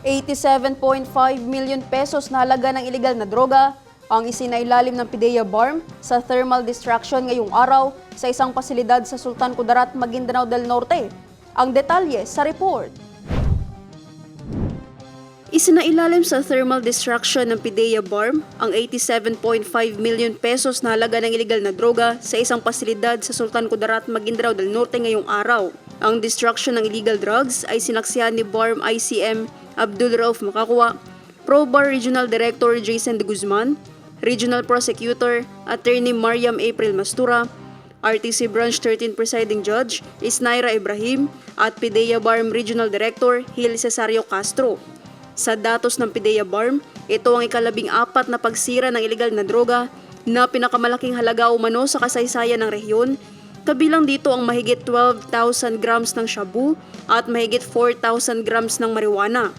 87.5 million pesos na halaga ng ilegal na droga ang isinailalim ng PIDEA BARM sa thermal destruction ngayong araw sa isang pasilidad sa Sultan Kudarat, Maguindanao del Norte. Ang detalye sa report. Isinailalim sa thermal destruction ng PIDEA BARM ang 87.5 million pesos na halaga ng ilegal na droga sa isang pasilidad sa Sultan Kudarat, Maguindanao del Norte ngayong araw. Ang destruction ng illegal drugs ay sinaksihan ni BARM ICM Abdul Rauf Makakwa, ProBar Regional Director Jason De Guzman, Regional Prosecutor Attorney Mariam April Mastura, RTC Branch 13 Presiding Judge Isnaira Ibrahim at PIDEA BARM Regional Director Hil Cesario Castro. Sa datos ng PIDEA BARM, ito ang ika-14 na pagsira ng ilegal na droga na pinakamalaking halaga umano sa kasaysayan ng rehiyon. Kabilang dito ang mahigit 12,000 grams ng shabu at mahigit 4,000 grams ng marijuana.